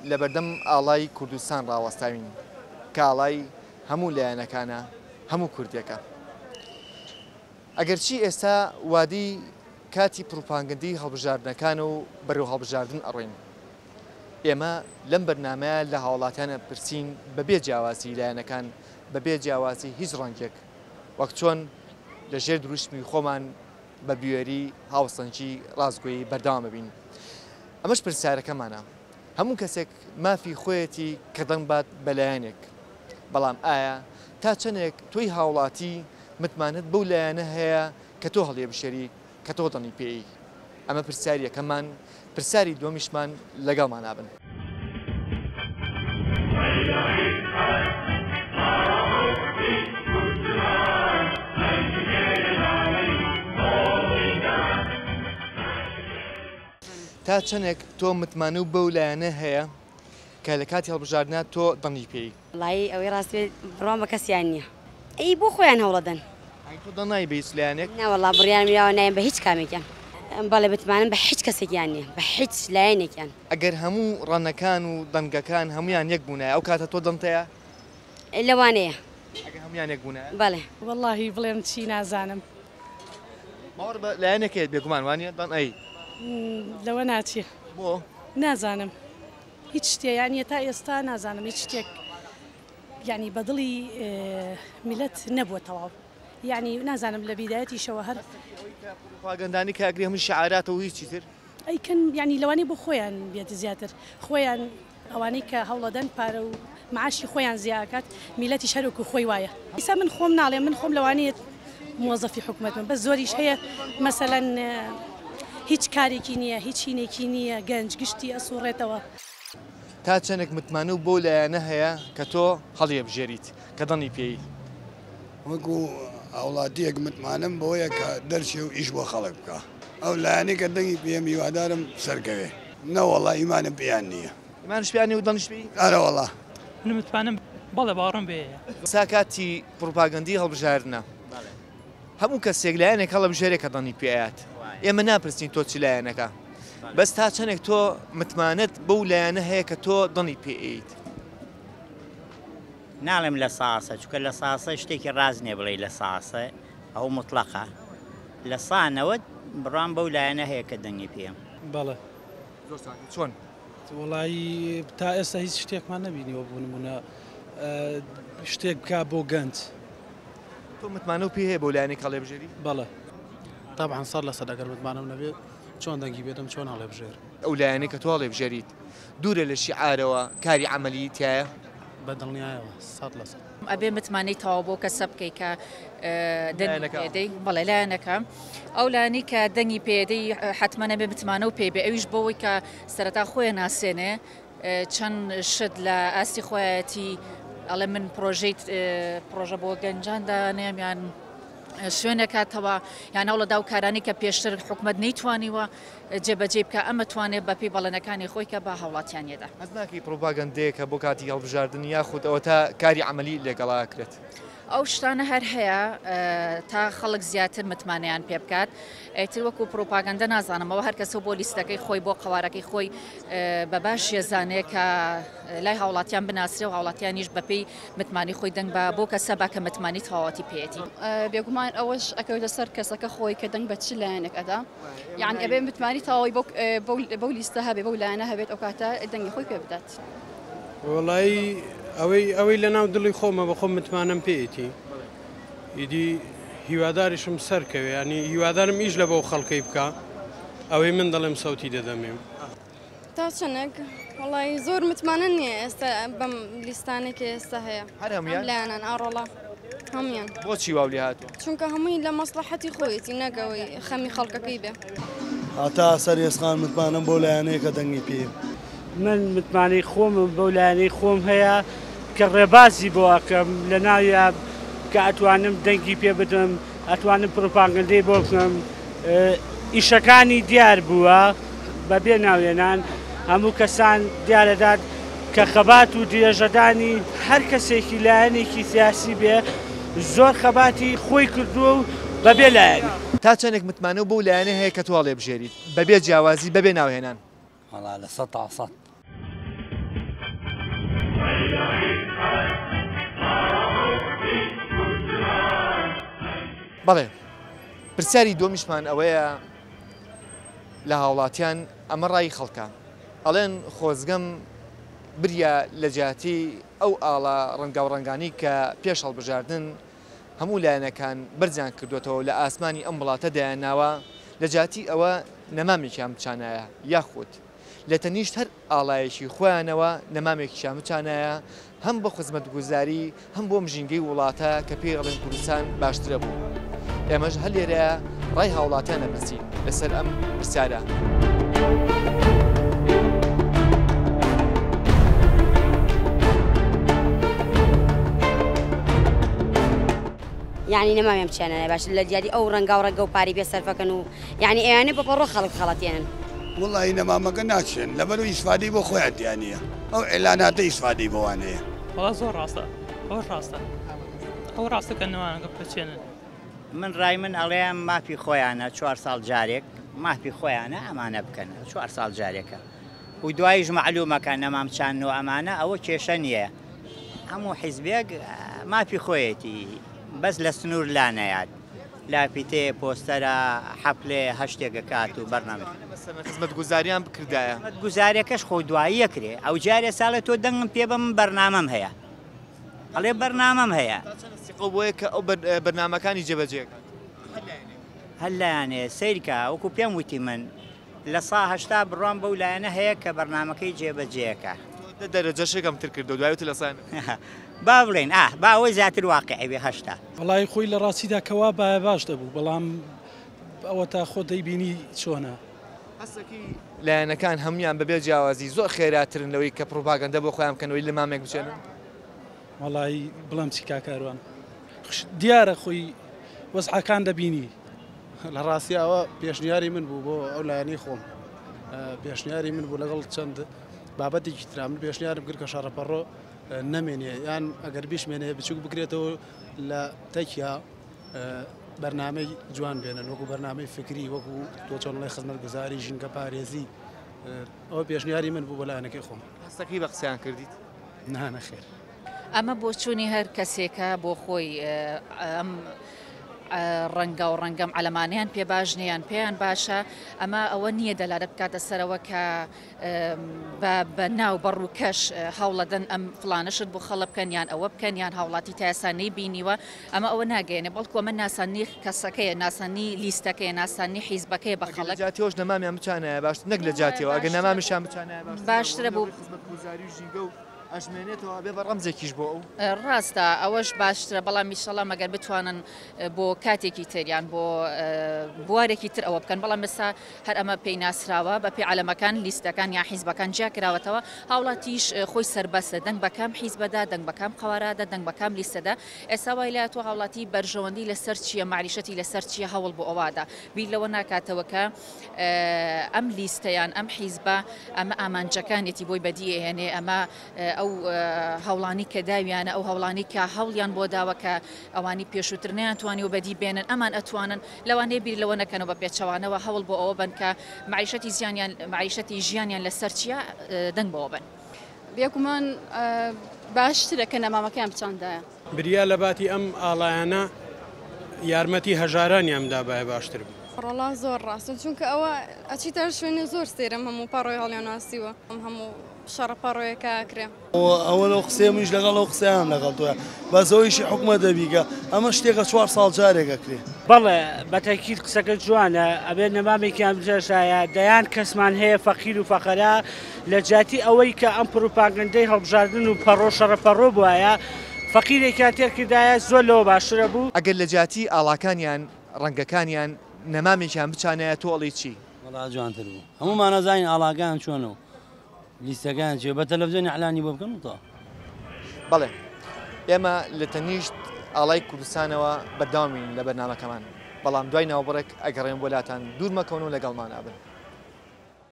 لە بەردەم ئاڵای کوردستان ڕاوەستاوین کە ئاڵای هەموو لایەنەکانە هەموو کوردێکە. ئەگەرچی ئێستا وادی کاتی پروپاگەندی هەڵبژاردنەکان و بەرەو هەڵبژاردن ئەڕۆین. ئێمە لەم بەرنامەیە لە هاوڵاتیانە پرسین بەبێ جیاوازی لایەنەکان بەبێ جیاوازی هیچ ڕەنگێک وەک چۆن لە ژێر دروشمی خۆمان بە بوێری هاوسەنگی ڕازگۆیی بەردەوام ببین. ئەمەش پرسیارەکەمانە. هەموو کەسێک مافی خۆیەتی کە دەنگ بات بەلایەنێک. بەڵام ئایا تا چەندێک تۆی هاوڵاتی متمانەت بەو لایەنە هەیە کە تۆ هەڵێ بشێری کە تۆ دەنی پێی. ئەمە پرسیاریەکەمان پرسیاری دووەمیشمان لەگەڵمان نابن. تا چەندێک تۆ متمانە و بەو لایەنە هەیە کە لە کاتی هەڵبژاردنە تۆ دەنی پێی. وڵی ئەوەی ڕاستی بڕۆم بە کەسیان نییە. ئەی بۆ خۆیان هەوڵەدەن. تۆ دەنای بە هیچ لایەنێک؟ ناوەڵا بڕیان میراوە نایم بە هیچ کامێکیان. بەڵێ بتمانم بە هیچ کەسێکیان نییە بە هیچ لایەنێکیان. ئەگەر هەموو ڕەنەکان و دەنگەکان هەمویان یەک بوونایە ئەو کاتە تۆ دەنتەیە؟ لەوانەیە. ئەگەر هەمویان یەک بوونایە؟ بەڵێ. وەڵڵاهی بڵێم چی نازانم. باوەڕ بە لایەنێکێت بێگومان وانە دەن ئەی؟ لەوە ناچێ. بۆ؟ نازانم. هیچ شتێیانە تا ئێستا نازانم هیچ شتێک یعنی بەدڵی میلەت نەبووە تەواو. یعنی نازانم لە بیدایەتیشەوە هەر پروپاگەندانی کە ئەگری هەموو شعاراتەوە هیچی تر؟ ئەیکەن یعنی لەوانەی بۆ خۆیان بێت زیاتر خۆیان ئەوانەی کە هەوڵەدەن پارە و معاشی خۆیان زیاکات میلەتی شەرۆک و خۆی وایە. ئیسا من خۆم ناڵێم من خۆم لەوانەیە موظفی حکومەتم بەس زۆریش هەیە مەسەلەن هیچ کارێکی نییە هیچ هینێکی نییە گەنج گشتی ئەسوڕێتەوە. تا چەندێک متمانە و بۆ لایەنە هەیە کە تۆ هەڵیە بژێریت کە دەنی پێی. وەکو ئەوڵاتیەک متمانم بۆیە کە دەرچێ و ئیش بۆ خەڵک بکە. ئەو لایەنەی کە دەنگی پێم هیوادارم سەرکەوێ. نەوەڵا ئیمانم پێیان نییە. ئیمانش پێیان و دەنیش پێی؟ ئارە وەڵا. من متمانم بەڵێ باوەڕم بێ. سا کاتی پروپاگەندی هەڵبژاردنە. هەموو کەسێک لایەنێک هەڵبژێرێ کە دەنی پێیات. ئێمە ناپرسین تۆ چی لایەنەکە. بەس تا چەندێک تۆ متمانەت بەو لایەنە هەیە کە تۆ دەنی پێیت. ناڵێم لە ساسە چونکە لە ساسە شتێکی ڕاز نییە بڵێ لە ساسە ئەو مطلقە لە سانەوە بڕام بەو لایەنە هەیە کە دەنگی پێم. بەڵێ چۆن؟ وڵایی تا ئێستا هیچ شتێکمان نەبینیوە بوو نمونە شتێک بکە بۆ گەنج. تۆ متمانە و پێ هەیە بۆ لایەنێک هەڵێ بژێری؟ بەڵێ طبعاً سەر لەسەر ئەگەر متمانەم نەبێت چۆن دەنگی بێتم چۆن هەڵێ بژێر. ئەو لایەنێک کە تۆ هەڵێ بژێریت دوورە لە شیعارەوە کاری عەمەلی تایە؟ بەدڵنیایەوە 100%. ئەبێ متمانەی تەواو بۆ کەسە بکەی کە دەنگی پێدەی بەڵێ لایەنەکە ئەو لایەنی کە دەنگی پێدەی حتممە نەبێ متمانە و پێ بێ ئەویش بۆەوەی کە سەرەتا خۆیان ناسێنێ چەند شت لە ئاستی خۆیەتی ئەڵێ من پرۆژە بۆ گەنجاندا نێمیان شوێنێکاتەوە یان ناوڵەدا و کارانی کە پێشتر حکومەت نەیتوانیوە جێبەجێ بکە ئەمە توانێت بە پێی بەڵێنەکانی خۆی کە بە هاوڵاتیانێدا. ئەس ناکەی پروپاگەندەیەکە بۆ کاتی هەڵبژاردن یاخود ئەوە تا کاری عەمەلی لێگەڵاکرێت. ئەو شتانە هەر هەیە تا خەڵک زیاتر متمانەیان پێ بکات. ئەیتر وەکو پروپاگەندە نازانمەوە هەر کەسە بۆ لیستەکەی خۆی بۆ قەوارەکەی خۆی بە باش ێزانێ کە لای هاوڵاتیان بناسرێ و هاوڵاتیانیش بەپێی متمانی خۆی دەنگ بە بۆ کەسە با کە متمانی تەواوەتی پێێتی. بێگومان ئەوەش ئەکەوێتە سەر کەسەکە خۆی کە دەنگ بە چ لایەنێک ئەدا یان ئەبێ متمانی تەواوی بەو لیستە هەبێ بەو لایەنە هەبێت ئەو کاتە دەنگی خۆی پێ بدات. وەڵایی ئەوەی لە ناو دڵی خۆمە بە خۆم متمانەم پێیەتی. ئیدی هیواداریشم سەرکەوێ ینی هیوادارم ئیش لە بەو خەڵکەی بکە ئەوەی من دەڵێم سەوتی دەدەمێ. تا چەنێک وەڵی زۆر متمانە نییە ئێستا بەم لیستانێکی ئێستا هەیە هەر هەمویان لایەنان ئاڕۆڵە هەمویان. بۆچی واو لێ هاتووە؟ چونکە هەمووی لە مەسلحەتی خۆیەتی نەگەوەی خەمی خەڵکەکەی بێ. هەتا سەر ئێسقان متمانم بۆ لایەنەیە کە دەنگی پێ. من متمانەی خۆم بەو لایەنەی خۆم هەیە کە ڕێبازی بۆ ئەکەم لە ناویە کە ئەتوانم دەنگی پێ بدەم ئەتوانم پروپاگەندەی بۆ بکەم ئیشەکانی دیار بووە بەبێ ناوێنان هەموو کەسان دیارەدات کە خەبات و درێژەدانی هەر کەسێکی لایەنێکی سیاسی بێ زۆر خەباتی خۆی کردووە و بەبێ لایەنی. تا چەندێک متمانە و بەو لایەنە هەیە کە تۆ هەڵێ بژێریت بەبێ جیاوازی بەبێ ناوهێنان؟ والله لە 100 تا 100. بەڵێ پرسیاری دۆمیشمان ئەوەیە لە هاوڵاتیان ئەمە ڕای خەڵکە ئەڵێن خۆزگەم بریا لە جیاتی ئەو ئاڵە ڕەنگە و ڕەنگانی کە پێش هەڵبژاردن هەموو لایەنەکان بەرزیان کردوێتەوە لە ئاسمانی ئەم وڵاتە دایاناوە لە جیاتی ئەوە نەمامێکیان بچانایە یاخود لە تەنیشت هەر ئاڵایەکی خۆیانەوە نەمامێکیان بچانایە هەم بە خزمەتگوزاری هەم بۆ مژینگەی وڵاتە کە پێی ئەڵێن کوردستان باشترە بوو. ئێمەش هەر لێرەیە ڕای هاوڵاتیان نەبرسین لەسەر ئەم پرسیارە. يعني نما يمشينا يا باش الجدي او رنقا ورقا وباري بيسر فكنوا يعني يعني ببرو خلق خلط يعني والله انما ما قناتشن لبلو يسفادي بو خوات يعني او اعلانات يسفادي بو انا والله زور راسته او راسته كانه انا قبل من راي من عليهم ما في خويانا 4 سال جاريك ما في خويانا امانه بكنا 4 سال جاريك ودوايج معلومه كان امام كانوا امانه او كيشنيه همو حزبيك ما في خويتي بس لسنور لانا يعني لا بيتي بوسترا حفله هاشتاج كاتو برنامج مثلا خدمت گزاریان بکردایە خدمت گزاریەکەش خۆی دوایی یەکرێ ئەو جارێ ساڵێ تۆ دەنگم پێ بم بەرنامەم هەیە ئەڵێ بەرنامەم هەیە بۆیە کە ئەو بەرنامەکانی جێبەجێ هەر لایەنێ سەیرکە وەکو پێم وتی من لە سا هەشتا بڕوان بەو لایەنە هەیە کە بەرنامەکەی جێبەجێەکە دەرەجەشێکم تر کردو دوایوت لەسان با بڵێن با ئەوەی زیاتر واقعی بێ هەشتا وەڵای خۆی لە ڕاستیدا کەوا باش دەبوو بەڵام ئەوە تا خۆ دەیبینی چۆنە هەستەکی لایەنەکان هەمویان بەبێ جیاوازی زۆر خێراترن لەوەی کە پرۆپاگەندە بۆ خۆیان بکەنەوەی لە مامێک بچێنن وەڵای بڵام چی کاکاروان دیارە خۆی وەزعەکان دەبینی لە ڕاستی ئەوە پێشنیاری من بوو بۆ ئەو لایەنەی خۆم پێشنیاری من بوو لەگەڵ چەند بابەتێکی ترا من پێشنیارم کرد کە شەڕەپەڕۆ نەمێنێ یان ئەگەر بیشمێنێ بچووک بکرێتەوە لە تەکیا بەرنامەی جوان بێنن وەکو بەرنامەی فکری وەکو تۆ چۆنڵی خزمەتگوزاری ژینگە پارێزی ئەوە پێشنیاری من بوو بۆ لایەنەکەی خۆم هەستەکەی بە قسەیان کردیت نانەخێر ئەمە بۆ چوونی هەر کەسێکە بۆ خۆی ئەم ڕەنگە و ڕەنگەم ئەلەمانیان پێ باش نیان پێیان باشە ئەمە ئەوە نییە دەلالە بکاتە سەرەوە کە بە ناو بەڕوو کەش هەوڵەدەن ئەم فلانشت بۆ خەڵە بکەن یان ئەوە بکەن یان هاوڵاتی تایسانەی بینیوە ئەمە ئەوە ناگەێنێ بەڵکو ئەمە ناسانی کەسەکەیە ناسانی لیستەکەی ناسانی حیزبەکەی بە خەڵک جاتیۆش نەمامیان بچانایە باش نەک لە جاتیەوە ئەگەر نەمامیشان بچانایە باشترە بوو ئەژمێنێتەوە بێ بە ڕەمزێکیش بۆ ئەو ڕاستە ئەوەش باشترە بەڵام میشەڵە مەگەر بتوانن بۆ کاتێکی تریان بۆ بوارێکی تر ئەوە بکەن بەڵام ئێستا هەر ئەمە پێی ناسراوە بە پێی عەلەمەکان لیستەکان یا حیزبەکان جیا کراوەتەوە هاوڵاتیش خۆی سەربەستە دەنگ بەکام حیزبەدا دەنگ بەکام قەوارادە دەنگ بەکام لیستەدا ئێستا وای لە تۆ هاوڵاتی بەرژەوەندی لەسەر چییە معریشەتی لەسەر چیە هەوڵ بۆ ئەوادا بیر لەوە ناکاتەوە کە ئەم لیستەیان ئەم حیزبە ئەمە ئامانجەکانێتی بۆی بەدیهێنێ ئەمە ئەو هەوڵانی کە داویانە ئەو هەوڵانی کە هەوڵیان بۆ داوە کە ئەوانی پێشووتر نیانتوانی و بەدی بێنن ئەمان ئەتوانن لەوانەیە بیر لەوە نەکەنەوە بە پێچەوانەوە هەوڵ بۆ ئەوە بن کە معیشەتی ژیانیان لەسەر چیە دەنگ بۆ بن بێکومان باشترە کە نەمامەکەیان بچاندایە بریا لە باتی ئەم ئاڵایانە یارمەتی هەژارانیاندا بایە باشتر بوو ڕۆڵا زۆر ڕاستن چونکە ئەوە ئەچیتە شوێنە زۆر سێرم هەموو پاڕۆی هەڵیان ناسیوە هەموو شەڕەپەڕۆیەکە کرێ ئەوە لەو قسێ منیش لەگەڵ ئەو قسەیان لەگەڵ تۆە بەزەوەیشی حکومە دەبیگە ئەمە شتێکە 4 ساڵ جارێکە کرێ بەڵێ بەتەکیید قسەکە جوانە ئەبێ نەمامێکیان بجێشایە دەیان کەسمان هەیە فەقیر و فەقەرا لە جاتی ئەوەی کە ئەم پروپاگەندەی هەڵبژاردن و پەڕۆ شەڕەپەڕۆ بووایە فەقیرێکیان تێکردایە زۆر لەوە باشترە بوو ئەگەر لە جاتی ئاڵاکانیان ڕەنگەکانیان نەمامێکیان بچانایە تۆ ئەڵی چی وەڵا جوانتر بوو هەمومان نەزانین ئاڵاکان چۆنەوە لیستەکان چێ بە تەلەڤیزیۆنی ئەعلانی بۆ بکەن تا بەڵێ ئێمە لە تەنیشت ئاڵای کوردستانەوە بەردەوامین لە بەرنامەکەمان بەڵام دوای ناوبڕێک ئەگەڕێن بۆلاتان دوور مەکەون و لەگەڵمان ئابن